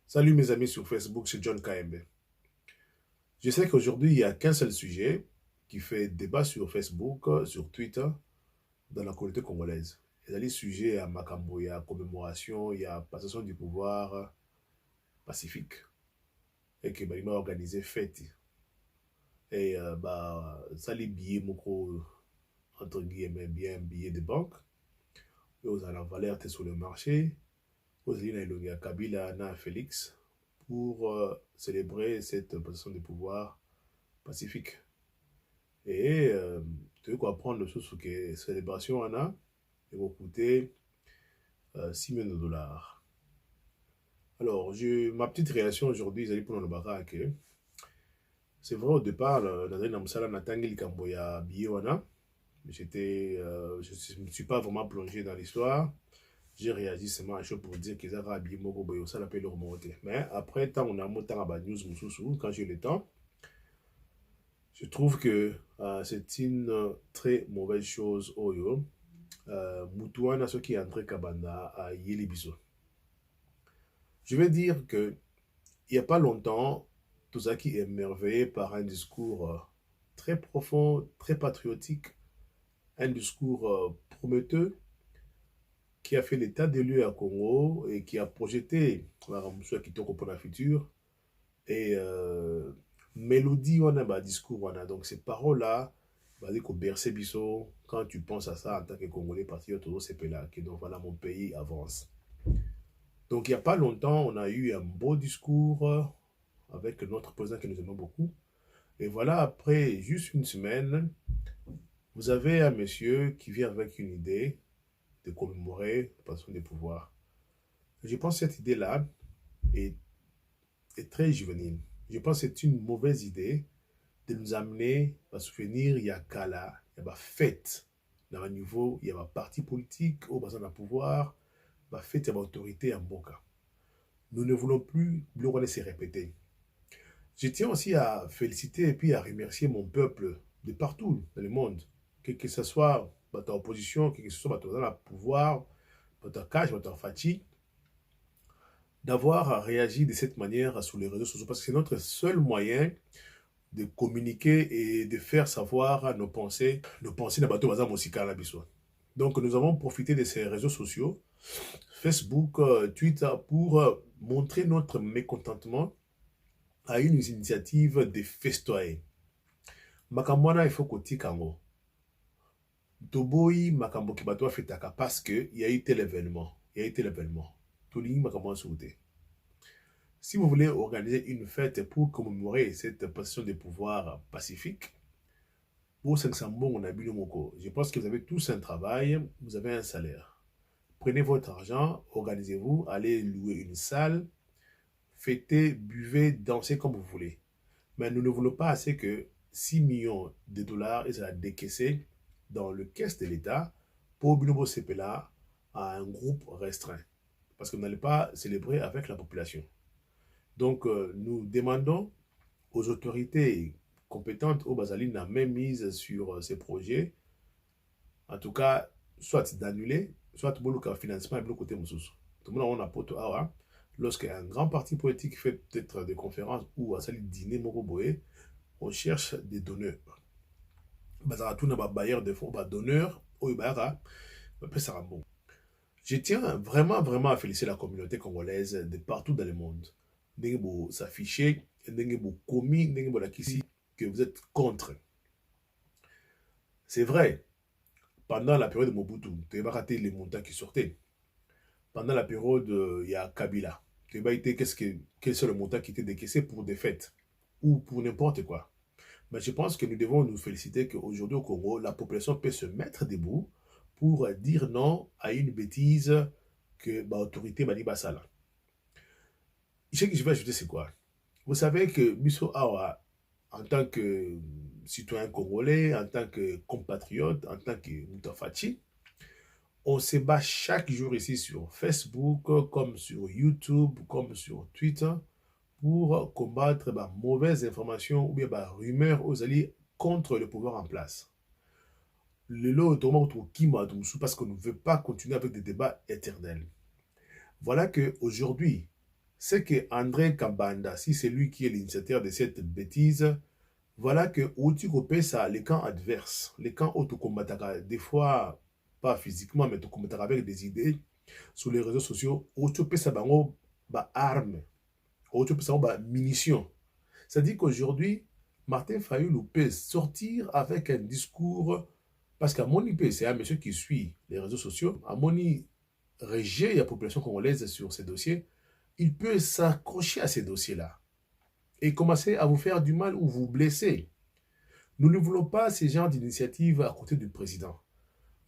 Salut mes amis sur Facebook, c'est John KMB. Je sais qu'aujourd'hui, il n'y a qu'un seul sujet qui fait débat sur Facebook, sur Twitter, dans la communauté congolaise. Il y a les sujets à Makambo, il y a commémoration, il y a passation du pouvoir pacifique. Et que il m'a organisé fête. Et ça les billets, moko, entre guillemets, bien billets de banque. Et aux allant valeur sur le marché. Aux îles à Kabila, na Félix, pour célébrer cette passation de pouvoir pacifique. Et tu veux comprendre le sous que célébration en a, il va coûter 6 millions de dollars. Alors, ma petite réaction aujourd'hui, c'est pour le barak. C'est vrai, au départ, dans un amsala, Natangi Kamboya Biwana, je ne suis pas vraiment plongé dans l'histoire. J'ai réagi seulement à chaud pour dire qu'ils avaient habillé Moko Boyo, ça l'appelle le remonter. Mais après, tant on a monté à la news, quand j'ai eu le temps, je trouve que c'est une très mauvaise chose, Oyo. Mutuana, ce qui est André Kabanda à Yelibiso. Je vais dire que il n'y a pas longtemps, tout ça qui est émerveillé par un discours très profond, très patriotique, un discours prometteur qui a fait l'état des lieux à Congo et qui a projeté Moussa Kitoko pour la future. Et mélodie, on a un discours, on a donc ces paroles-là, basées au bercé biso, quand tu penses à ça en tant que Congolais patriote, c'est là que donc voilà mon pays avance. Donc il n'y a pas longtemps, on a eu un beau discours avec notre président que nous aimons beaucoup. Et voilà, après juste une semaine, vous avez un monsieur qui vient avec une idée de commémorer la passion des pouvoirs. Je pense que cette idée-là est, est très juvénile. Je pense que c'est une mauvaise idée de nous amener à souvenir, il y a Kala, il y a fête. Dans un niveau, il y a un parti politique, au bassin de pouvoir, fête, il y a autorité en Boka. Nous ne voulons plus le se répéter. Je tiens aussi à féliciter et puis à remercier mon peuple de partout dans le monde, que ce soit dans opposition, que ce soit dans le pouvoir, dans Cash, dans Fati, d'avoir réagi de cette manière sur les réseaux sociaux, parce que c'est notre seul moyen de communiquer et de faire savoir nos pensées de bateau bazar musika la biso. Donc nous avons profité de ces réseaux sociaux, Facebook, Twitter, pour montrer notre mécontentement à une initiative de festoyer. Makambo wana il faut kotika yango. Toboyi makambo ki bato afetaka parce que il y a eu tel événement, il y a eu tel événement. Tolingi makambo souté. Si vous voulez organiser une fête pour commémorer cette passation de pouvoir pacifique, pour 500 bon, on a moko. Je pense que vous avez tous un travail, vous avez un salaire. Prenez votre argent, organisez-vous, allez louer une salle, fêtez, buvez, dansez comme vous voulez. Mais nous ne voulons pas assez que 6 millions de dollars et à décaisser dans le caisse de l'État pour Binobo Sepela à un groupe restreint. Parce que vous n'allez pas célébrer avec la population. Donc, nous demandons aux autorités compétentes au Bazali n'a même mise sur ces projets, en tout cas, soit d'annuler, soit de financement et de côté Moussous. Tout le monde a un poto awa. Lorsqu'un grand parti politique fait peut-être des conférences ou à salir dîner Mokoboé, on cherche des donneurs. Bazara tout n'a pas bailleur de fonds, donneurs, au Ibara, ça rend bon. Je tiens vraiment, vraiment à féliciter la communauté congolaise de partout dans le monde. Ndenge s'afficher, ndenge commis, ndenge la kisi que vous êtes contre. C'est vrai, pendant la période de Mobutu, tu n'as pas raté les montants qui sortaient. Pendant la période, il y a Kabila. Tu n'as pas été quel est le montant qui était décaissé pour des fêtes ou pour n'importe quoi. Mais je pense que nous devons nous féliciter qu'aujourd'hui au Congo, la population peut se mettre debout pour dire non à une bêtise que l'autorité m'a dit Bassala. Ce que je vais ajouter, c'est quoi? Vous savez que Bisso Awa, en tant que citoyen congolais, en tant que compatriote, en tant que Moutafachi, on se bat chaque jour ici sur Facebook, comme sur YouTube, comme sur Twitter, pour combattre les mauvaises informations ou bien les rumeurs aux alliés contre le pouvoir en place. Le lot autrement parce qu'on ne veut pas continuer avec des débats éternels. Voilà que aujourd'hui, c'est que André Kambanda, si c'est lui qui est l'initiateur de cette bêtise, voilà que Outi Kopé, ça, les camps adverses, les camps autocombattants, des fois, pas physiquement, mais autocombattants avec des idées sur les réseaux sociaux, Outi Kopé, ça, bah, armes, Outi Kopé, ça, bah, munitions. C'est-à-dire qu'aujourd'hui, Martin Fayulu peut sortir avec un discours, parce qu'à mon IP, c'est un monsieur qui suit les réseaux sociaux, à mon régit la population congolaise sur ces dossiers, il peut s'accrocher à ces dossiers-là et commencer à vous faire du mal ou vous blesser. Nous ne voulons pas ces genres d'initiatives à côté du président.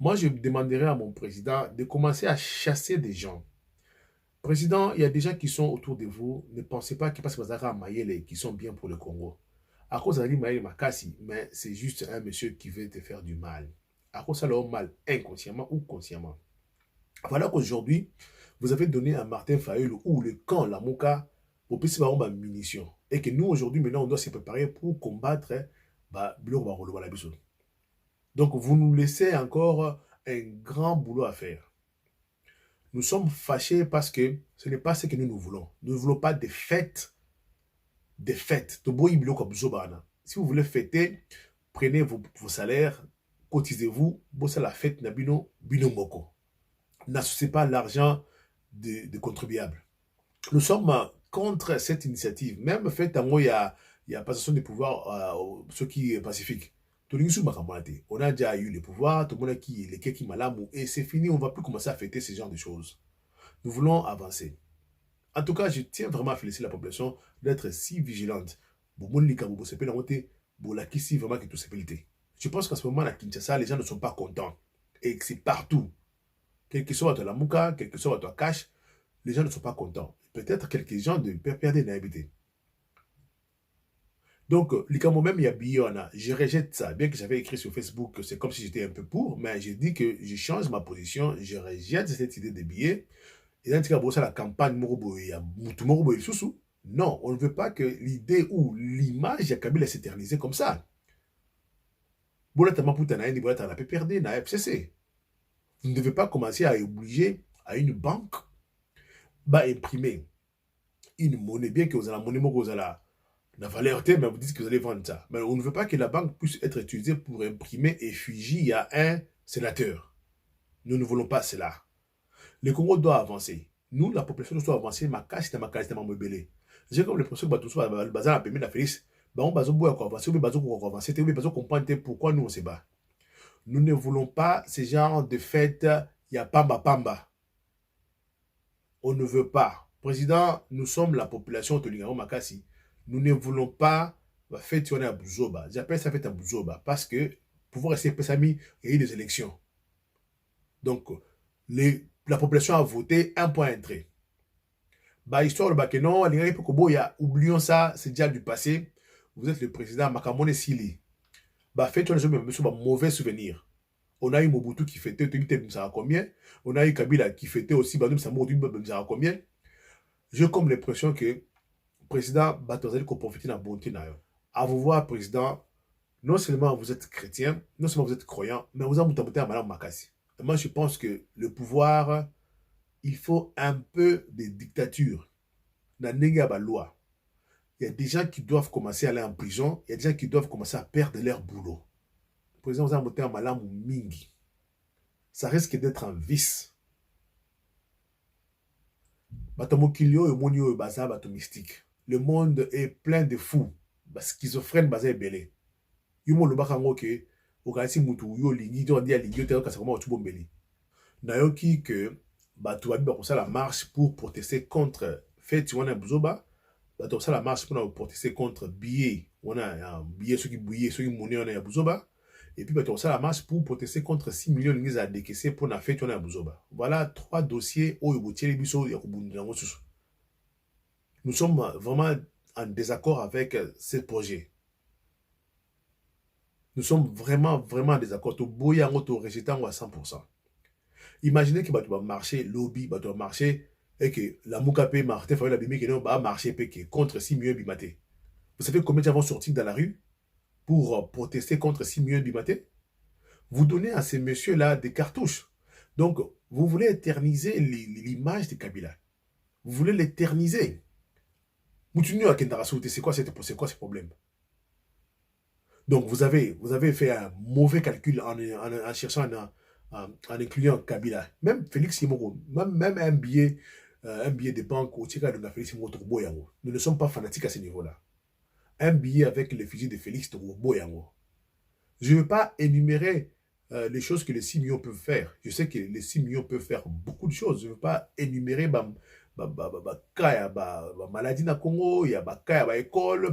Moi, je demanderais à mon président de commencer à chasser des gens. Président, il y a des gens qui sont autour de vous. Ne pensez pas que parce que vous avez Mayele qui sont bien pour le Congo. À cause de Mayele Makassi, mais c'est juste un monsieur qui veut te faire du mal. À cause de leur mal, inconsciemment ou consciemment. Voilà qu'aujourd'hui, vous avez donné à Martin Fayulu ou le camp Lamuka pour plus avoir munitions. Et que nous, aujourd'hui, maintenant, on doit se préparer pour combattre donc, vous nous laissez encore un grand boulot à faire. Nous sommes fâchés parce que ce n'est pas ce que nous voulons. Nous ne voulons pas des fêtes. Des fêtes. Si vous voulez fêter, prenez vos salaires, cotisez-vous, bossez la fête na bino moko. N'associez pas l'argent de contribuables. Nous sommes contre cette initiative. Même fait, il y a passation de pouvoir, ce qui est pacifique. On a déjà eu le pouvoir, tout le monde qui est qui malamou, et c'est fini, on ne va plus commencer à fêter ce genre de choses. Nous voulons avancer. En tout cas, je tiens vraiment à féliciter la population d'être si vigilante. Je pense qu'à ce moment, à Kinshasa, les gens ne sont pas contents. Et que c'est partout. Quel que soit la Mouka, quel que soit ton cash, les gens ne sont pas contents. Peut-être quelques gens de perdre l'inhabité. Donc, même, il y a Biyona. Je rejette ça. Bien que j'avais écrit sur Facebook que c'est comme si j'étais un peu pour, mais j'ai dit que je change ma position. Je rejette cette idée de billets. Et dans ce cas, la campagne non, on ne veut pas que l'idée ou l'image de Kabila s'éterniser comme ça. Vous ne devez pas commencer à obliger à une banque d'imprimer une monnaie, bien que vous avez la monnaie, vous avez la valeur, mais vous dites que vous allez vendre ça. Mais on ne veut pas que la banque puisse être utilisée pour imprimer effigie à un sénateur. Nous ne voulons pas cela. Le Congo doit avancer. Nous, la population doit avancer. Ma casse, c'est ma casse, c'est ma mobile. J'ai comme l'impression que tout ça va bazar à permis la félix. On va avancer, on va avancer, on va comprendre pourquoi nous on se bat. Nous ne voulons pas ce genre de fête. Il y a pamba pamba. On ne veut pas. Président, nous sommes la population de l'Union Makassi. Nous ne voulons pas la fête à Bouzoba. J'appelle ça fête à Bouzoba parce que pouvoir rester Pessami, il y a eu des élections. Donc, la population a voté un point entrée. Histoire de non, oublions ça, c'est déjà du passé. Vous êtes le président Makamone Sili. Faites un mauvais souvenir. On a eu Mobutu qui fêtait, combien? On a eu Kabila qui fêtait aussi, combien? J'ai comme l'impression que le président Batozel qu'on profite de la bonté. À vous voir, président, non seulement vous êtes chrétien, non seulement vous êtes croyant, mais vous avez monté à Madame Makassi. Moi, je pense que le pouvoir, il faut un peu de dictature. Dans la loi. Il y a des gens qui doivent commencer à aller en prison, il y a des gens qui doivent commencer à perdre leur boulot. Le président, vous avez monté à Madame Mingi. Ça risque d'être un vice. Le monde est plein de fous. Schizophrène, belé. Yumo le bakango ke okasi mutu yo lingi to dia lingi to kasa koma otubo mbeli. Nayoki que batu abi ba la marche pour protester contre fait wana buzoba, batu ça la marche pour protester contre billet, wana billet ceux qui monnaie on a buzoba et puis batu ça la marche pour protester contre 6 millions lingi à décaisser pour na fait wana buzoba. Voilà 3 dossiers au yobotieli biso ya kubundira ngo susu. Nous sommes vraiment en désaccord avec ce projet. Nous sommes vraiment en désaccord. Tout boya ngoto rejetant à 100%. Imaginez que tu vas marcher lobby, tu vas marcher et que la Moukape Martin Fayulu la bimi qui va marcher contre 6 millions bimaté. Vous savez combien de gens vont sortir dans la rue pour protester contre 6 millions bimaté? Vous donnez à ces messieurs-là des cartouches. Donc, vous voulez éterniser l'image de Kabila. Vous voulez l'éterniser. Moutinho à Kendara Sauté, c'est quoi ce problème? Donc, vous avez fait un mauvais calcul en cherchant, en incluant Kabila. Même Félix Yimoko, même un billet de banque au Tika de Félix Yimoko Boyango. Nous ne sommes pas fanatiques à ce niveau-là. Un billet avec l'effigie de Félix Boyango. Je ne veux pas énumérer les choses que les 6 millions peuvent faire. Je sais que les 6 millions peuvent faire beaucoup de choses. Je ne veux pas énumérer maladie na Congo, il y a école,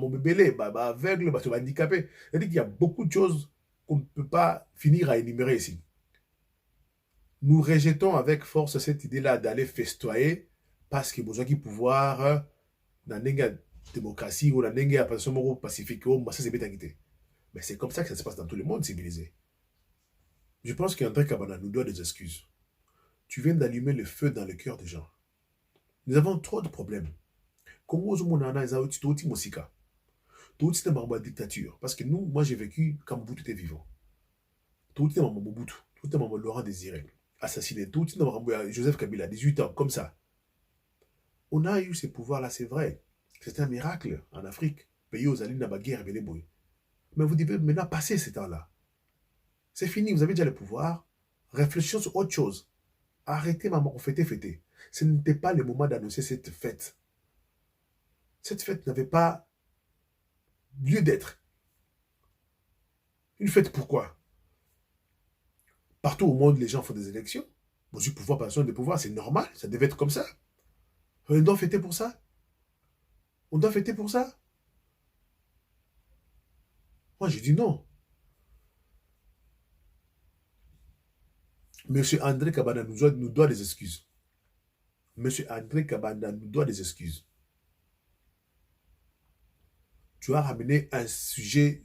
mobile, aveugle, handicapé. C'est-à-dire qu'il y a beaucoup de choses qu'on ne peut pas finir à énumérer ici. Nous rejetons avec force cette idée-là d'aller festoyer parce que besoin de pouvoir dans la démocratie ou dans la pacifique, mais c'est comme ça que ça se passe dans tout le monde civilisé. Je pense qu'André Kabana nous doit des excuses. Tu viens d'allumer le feu dans le cœur des gens. Nous avons trop de problèmes. Congo Zumonana est tout Mosika. Tout est une dictature. Parce que nous, moi j'ai vécu quand Mobutu était vivant. Tout est Mobutu. Tout est Laurent Désiré. Assassiné. Tout est Joseph Kabila, 18 ans, comme ça. On a eu ces pouvoirs-là, c'est vrai. C'est un miracle en Afrique. Pays aux alliés dans la guerre, mais vous devez maintenant passer ces temps-là. C'est fini, vous avez déjà le pouvoir. Réfléchissons sur autre chose. Arrêtez, maman, fêtez. Ce n'était pas le moment d'annoncer cette fête. Cette fête n'avait pas lieu d'être. Une fête pourquoi? Partout au monde, les gens font des élections. Bon, du pouvoir, personne de pouvoir, c'est normal, ça devait être comme ça. On doit fêter pour ça. On doit fêter pour ça. Moi, j'ai dit non. Monsieur André Kabanda nous doit des excuses. Monsieur André Kabanda nous doit des excuses. Tu as ramené un sujet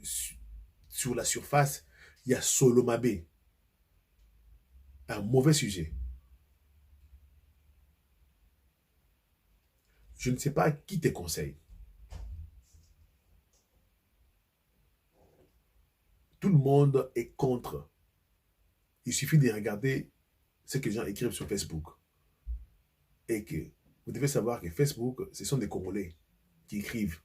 sur la surface. Il y a Solomabé. Un mauvais sujet. Je ne sais pas qui te conseille. Tout le monde est contre. Il suffit de regarder ce que les gens écrivent sur Facebook. Et que vous devez savoir que Facebook, ce sont des Congolais qui écrivent.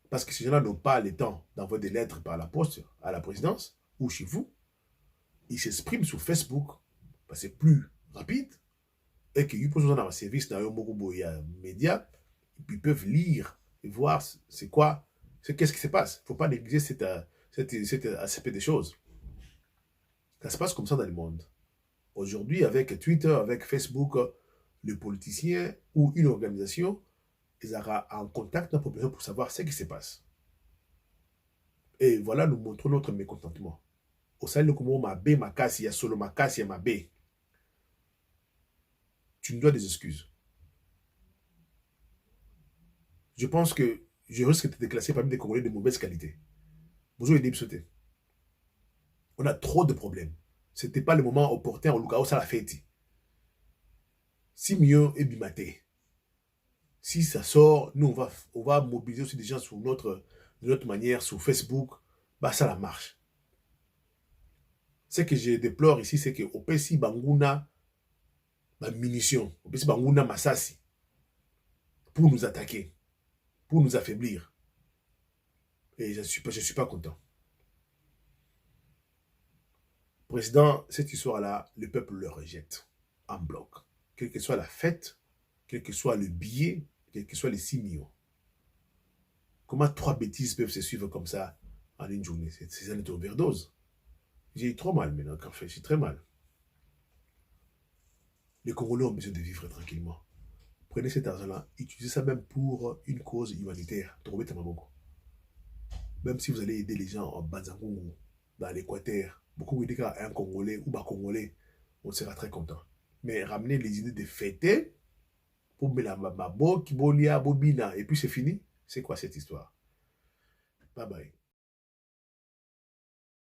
Parce que ces gens-là n'ont pas le temps d'envoyer des lettres par la poste à la présidence ou chez vous. Ils s'expriment sur Facebook parce que c'est plus rapide et qu'ils peuvent dans un service dans un média et puis ils peuvent lire et voir c'est quoi, qu'est-ce qui se passe. Il ne faut pas négliger cet aspect des choses. Ça se passe comme ça dans le monde. Aujourd'hui, avec Twitter, avec Facebook, le politicien ou une organisation, ils auront en contact avec la population pour savoir ce qui se passe. Et voilà, nous montrons notre mécontentement. Au sein de comment ma bé, ma casse, il y a solo ma casse, il y a ma bé. Tu nous dois des excuses. Je pense que je risque de te déclasser parmi des Congolais de mauvaise qualité. Bonjour, Edip Sauté. On a trop de problèmes. Ce n'était pas le moment opportun au Lukao ça la fête. 6 millions et bimaté. Si ça sort, nous, on va mobiliser aussi des gens de notre manière, sur Facebook. Bah, ça la marche. Ce que je déplore ici, c'est qu'au PC Banguna, ma munition, au PC Banguna Masasi, pour nous attaquer, pour nous affaiblir. Et je ne suis pas content. Président, cette histoire-là, le peuple le rejette en bloc. Quelle que soit la fête, quel que soit le billet, quels que soient les 6 millions. Comment 3 bêtises peuvent se suivre comme ça en une journée? C'est une overdose. J'ai eu trop mal maintenant, en fait, j'ai très mal. Les Congolais ont besoin de vivre tranquillement. Prenez cet argent-là, utilisez ça même pour une cause humanitaire. Même si vous allez aider les gens en Banzangongo, dans l'Équateur, beaucoup de cas un Congolais ou un Congolais, on sera très content. Mais ramener les idées de fêter, pour et puis c'est fini. C'est quoi cette histoire? Bye bye.